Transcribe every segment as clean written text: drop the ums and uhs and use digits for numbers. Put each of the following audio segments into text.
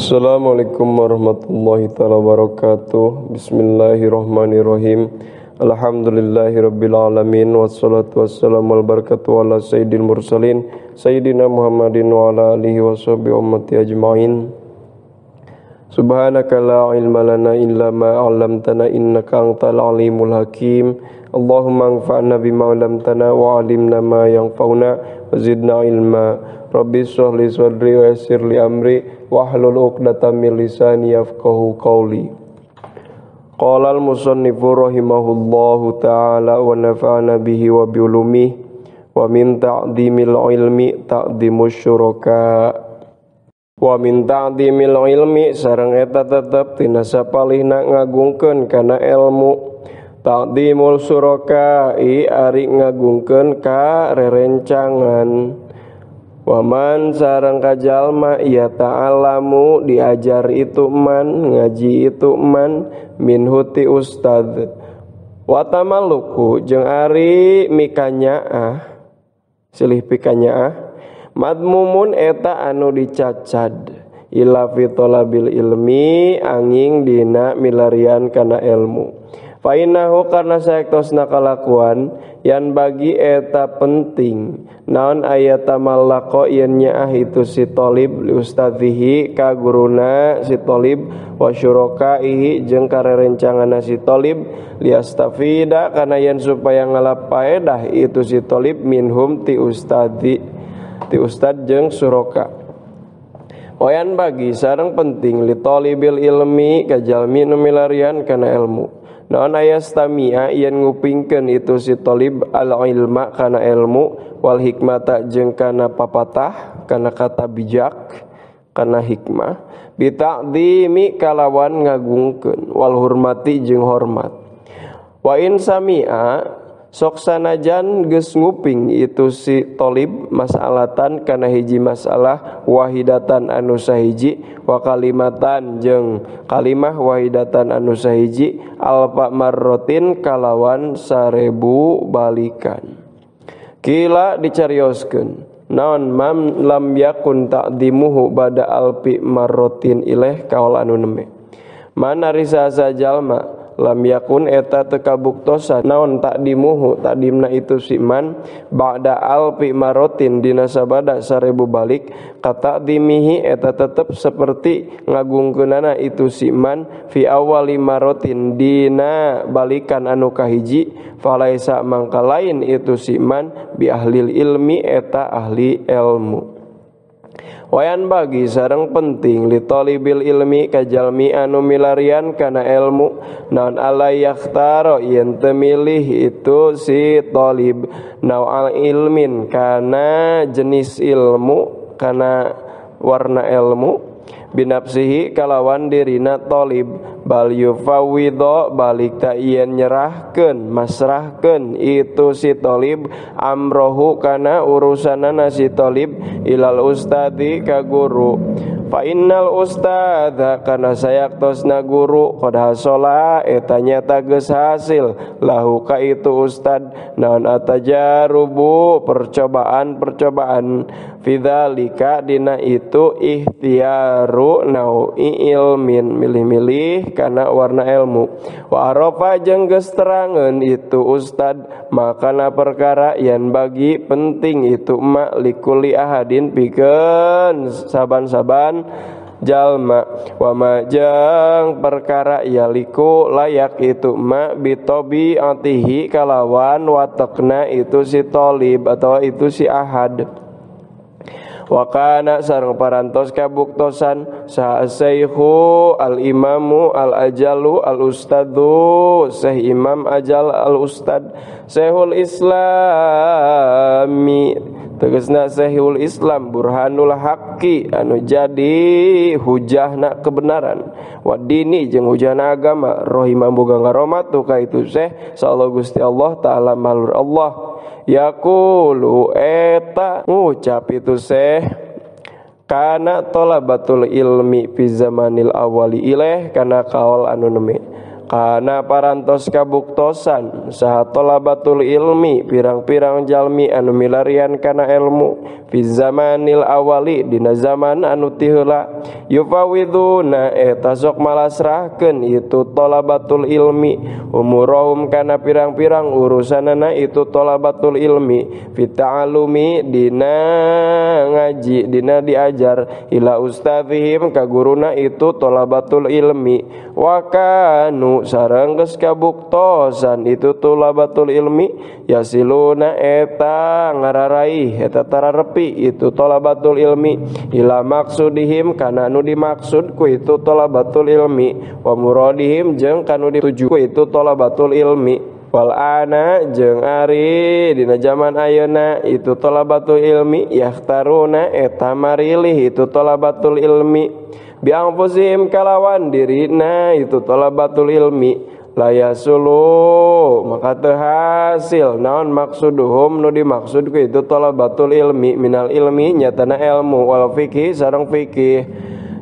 Assalamualaikum warahmatullahi taala wabarakatuh. Bismillahirrahmanirrahim. Alhamdulillahirabbil alamin wassalatu wassalamu al barakatu ala sayyidil mursalin sayyidina Muhammadin wa ala alihi washabihi ummati ajmain. Subhanaka la ilma lana illa ma 'allamtana innaka antal alimul hakim. Allahumma anfa'na bima 'allamtana wa 'allimna ma yanfa'una wa zidna ilma. Rabbi shrah li sadri wa yassir li amri wahlul 'uqdatam min lisani yafqahu qawli. Qala al-musannifu rahimahullahu ta'ala wa nafa'ana bihi wa bi ulumihi wa min ta'dhimil ilmi ta'dhimus syuraka. Wa min ta'dhimil ilmi sareng eta tetep tina sapalihna ngagungkeun kana ilmu. Ta'dhimul syuraka ari ngagungkeun ka rerencangan. Waman sareng kajalma ya ta'alamu diajar itu man ngaji itu man minhuti ustad watamaluku jeung ari mikanyaah silih pikanyaah madmumun eta anu dicacad ila fi talabil ilmi anging dina milarian kana ilmu fa innahu karna saektosna kalakuan yan bagi eta penting naon ayata mallaqo yen nyaah itu si talib li ustadzihi ka guruna si talib wa syurakaihi jeung karerencanganna si talib liastafida kana yen supaya ngalapaedah itu si talib minhum ti ustad jeung suraka. Wayan bagi sareng penting li talibil ilmi ka jalmi nu milarian kana ilmu. Naon ayastamia yen ngupingkeun itu si talib al ilma kana ilmu wal hikmata jeung kana papatah kana kata bijak kana hikmah bita'dhimi kalawan ngagungkeun wal hurmati jeung hormat. Wa in samia sok sanajan geus nguping itu si talib masalatan kana hiji masalah wahidatan anu sahiji wa kalimatan jeung kalimah wahidatan anu sahiji alfa marrotin kalawan 1000 balikan. Kila dicarioskeun naon mam lam yakun ta'dimuhu bada alfi marrotin ilaih kaul anu neme mana risa sajalma lam yakun eta teu kabuktosan naon takdimuhu takdimna itu si man ba'da alfi marotin dina sabada 1000 balik kata dimihi eta tetep seperti ngagungkeunana itu si man fi awali marotin dina balikan anu kahiji falaisa mangka lain itu si man bi ahlil ilmi eta ahli ilmu. Wayan bagi sareng penting li talibil ilmi kajalmi anu milarian kana ilmu naon ala yakhtaro yen teu milih itu si talib naul ilmin kana jenis ilmu kana warna ilmu binafsihi kalawan dirina talib bal yufawwidho balik ta yen nyerahkeun masrahkeun itu si talib amrohu kana urusanana si talib ilal ustadi ka guru fa innal ustadza kana sayaktosna guru qad hasola eta nyata geus hasil lahu ka itu ustad naon atajarubu percobaan fidzalika dina itu ikhtiaru nau'i ilmin milih-milih kana warna ilmu wa arafa jeung geus terangeun itu ustad makana perkara yang bagi penting itu ma likulli ahadin pikeun saban-saban jalma wa majang perkara yaliku layak itu ma bitobi atihi kalawan watakna itu si talib atau itu si ahad. Wa kana sareng parantos kabuktosan sa sayyhu al imamu al ajalu al ustadu syekh imam ajal al ustad syekhul islami tegasna syekhul islam burhanul haqqi anu jadi hujahna kebenaran wa dini jeung hujahna agama rahimah boga ngaromatu ka itu syekh sallallahu Gusti Allah taala malur Allah yaqulu eta ngucap itu syekh kana talabatul ilmi fi zamanil awali ilaih kana kaul anu neme kana parantos kabuktosan saha talabatul ilmi pirang-pirang jalmi anu milarian kana ilmu fi zamanil awali dina zaman anu ti heula yufawiduna eta sok malasrahkeun itu talabatul ilmi umurahum kana pirang-pirang urusanana itu talabatul ilmi fi ta'allumi dina ngaji dina diajar ila ustadzihim ka guruna itu talabatul ilmi wa kanu sareng geus kabuktosan itu talabatul ilmi yasiluna eta ngararaih eta tararepi itu talabatul ilmi ila maksudihim kana anu dimaksud ku itu talabatul ilmi wa muradihim jeung kanu dituju ku itu talabatul ilmi wal ana jeung ari dina zaman ayeuna itu talabatul ilmi yahtaruna eta marilih itu talabatul ilmi biangfusihim kalawan dirina itu talabatul ilmi layasulu maka teu hasil naon maksuduhum nu dimaksud ku itu talabatul ilmi minal ilmi nyatana ilmu wal fikih sareng fikih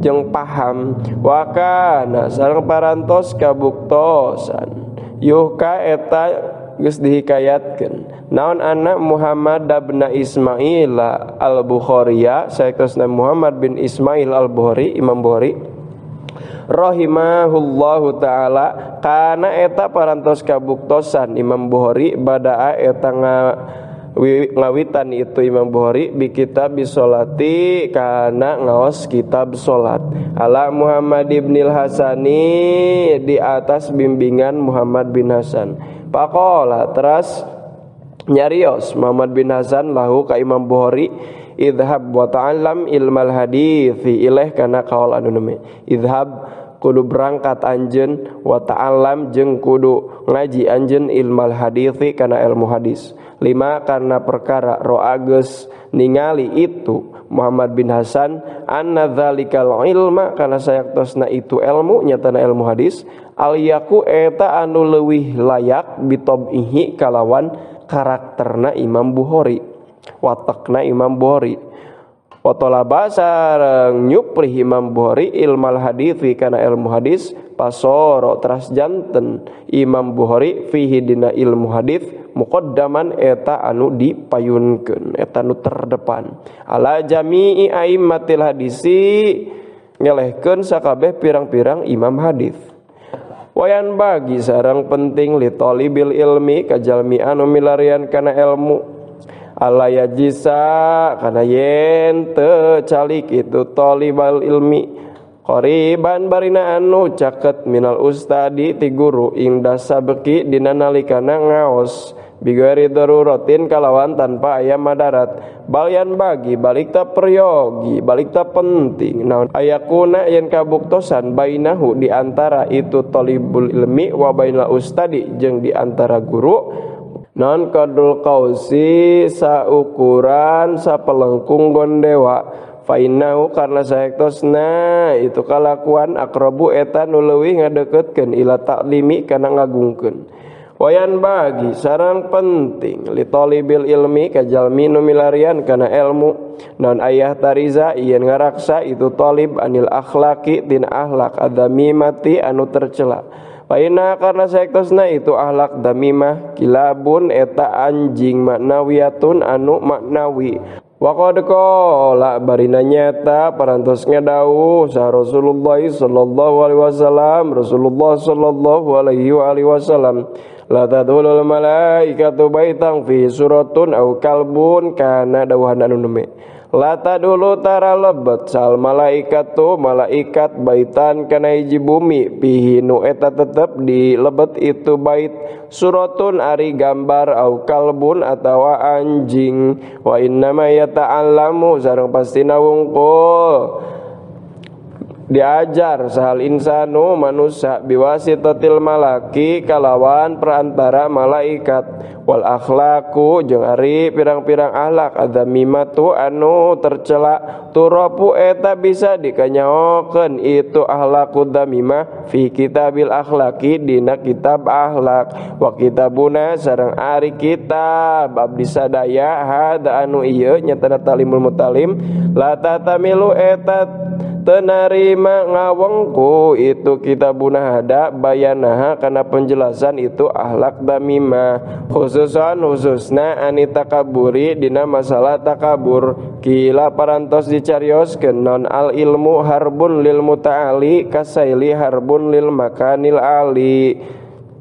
jeung paham wa kana sareng parantos kabuktosan yuhka eta geus dihikayatkeun naon anak Muhammad bin Ismail al-Bukhariya saeutosna Muhammad bin Ismail al-Bukhari Imam Bukhari rahimahullahu taala kana eta parantos kabuktosan Imam Bukhari badaa eta ngawitan itu Imam Bukhari bi kitab bisolati kana ngaos kitab salat ala Muhammad ibnil Hasani di atas bimbingan Muhammad bin Hasan faqala teras nyarios Muhammad bin Hasan lahu ka Imam Bukhari idhab wa ta'allam ilmal hadithi ilaih kana kaul anu neme idhab kudu berangkat anjeun wa ta'allam jeung kudu ngaji anjeun ilmal hadithi kana ilmu hadis lima karena perkara roageus ningali itu Muhammad bin Hasan anna dzalikal ilma kana sayaktosna itu ilmu nyatana ilmu hadis al yaku eta anu leuwih layak bitabihi kalawan karakterna Imam Bukhari watakna Imam Bukhari wa talaba sareng nyuprih Imam Bukhari ilmal hadithi kana ilmu hadis pasoro teras janten Imam Bukhari fihi dina ilmu hadis muqaddaman eta anu dipayunkeun eta anu terdepan ala jami'i aimmatil hadisi ngelehkeun sakabeh pirang-pirang imam hadis wayan bagi sareng penting li talibil ilmi kajalmi anu milarian kana ilmu ala yajisa kana yen teu calik itu talibal ilmi qariban barina anu caket minal ustadi ti guru ingda sabeki dina nalikana ngaos bigari daruratin kalawan tanpa aya madarat balyan bagi balik ta peryogi balik ta penting naon ayakuna yen kabuktosan bainahu di antara itu talibul ilmi wa bainal ustadi jeung di antara guru non kadul kausi saukuran sapelengkung gondewa fainahu karna saektosna itu kalakuan akrabu eta nu leuwih ngadeukeutkeun ila taklimi kana ngagungkeun wayan bagi sareng penting li talibil ilmi kajalmi nu milarian kana ilmu non ayah tariza ieun ngaraksa itu talib anil akhlaqi tin akhlak adamimati anu tercela paina karna saektosna itu akhlak damimah kilabun eta anjing maknawiyatun anu maknawi wa qad qala barina nyata parantos ngadawuh sa Rasulullah sallallahu alaihi wasallam Rasulullah sallallahu alaihi wasallam la tadulul malaikatu baitan fi suratun au kalbun kana dawuhan anu neme la tadulu tara lebet sal malaikatu malaikat baitan kana hiji bumi pihi nu eta tetep di lebet itu bait suratun ari gambar au kalbun atawa anjing wa innama yata'allamu sareng pastina wungkul diajar sahal insanu manusia biwasitatil malaki kalawan perantara malaikat wal akhlaku jeung ari pirang-pirang akhlak adamimatu anu tercela turapu eta bisa dikanyaokeun itu akhlaku damimah fi kitabil akhlaki dina kitab akhlak wa kitabuna sareng ari kitab abdi sadaya hada anu ieu nyatana talimul mutalim la tatamilu eta tenarima ngawengku itu kitabuna hada bayanaha kana penjelasan itu ahlak damimah khususan khususna anita kaburi dina masalah takabur kila parantos dicarioskeun non al ilmu harbun lil muta'ali kasaili harbun lil makanil ali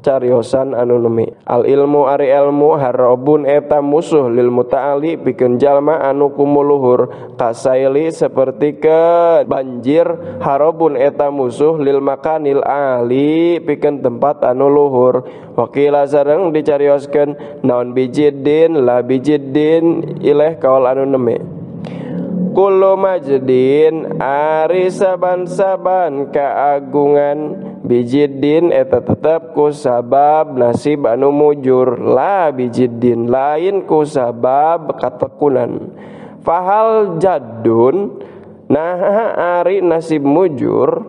cariosan anu nemi al ilmu ari ilmu harobun eta musuh lil muta'ali pikeun jalma anu kumuluhur kasaili seperti ke banjir harobun eta musuh lil makanil ali pikeun tempat anu luhur wakila sareng dicarioskeun naon bijiddin la bijiddin ileh kaul anu nemi kullu majdin ari saban-saban kaagungan bijiddin eta tetep ku sabab nasib anu mujur la bijiddin lain ku sabab katekunan fahal jaddun nah ari nasib mujur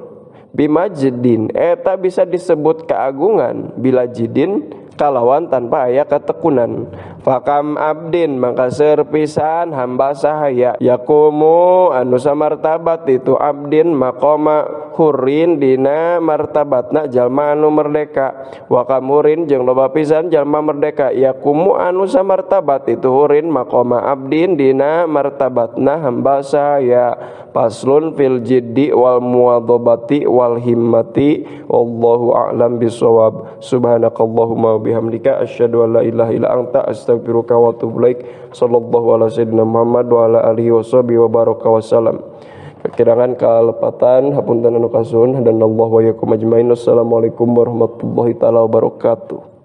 bimajdin eta bisa disebut keagungan bila jidin kalawan tanpa aya ketekunan fakam abdin maka serpisan hamba sahaya yakumu anu samartabat itu abdin maqama hurin dina martabatna jalma anu merdeka wa kamurin jeung loba pisan jalma merdeka yakumu anu samartabat itu hurin maqama abdin dina martabatna hamba sahaya faslun fil jiddi wal muwadhabati wal himmati wallahu a'lam bissawab subhanakallahumma bihamdika asyhadu an la ilaha illa anta astaghfiruka wa atubu ilaik sallallahu ala sayyidina Muhammad wa ala alihi washabihi wa baraka wasallam. Kekirangan kalepatan hapunten anu kasuhun dan Allah wa yakum ajmain. Assalamualaikum warahmatullahi taala wabarakatuh.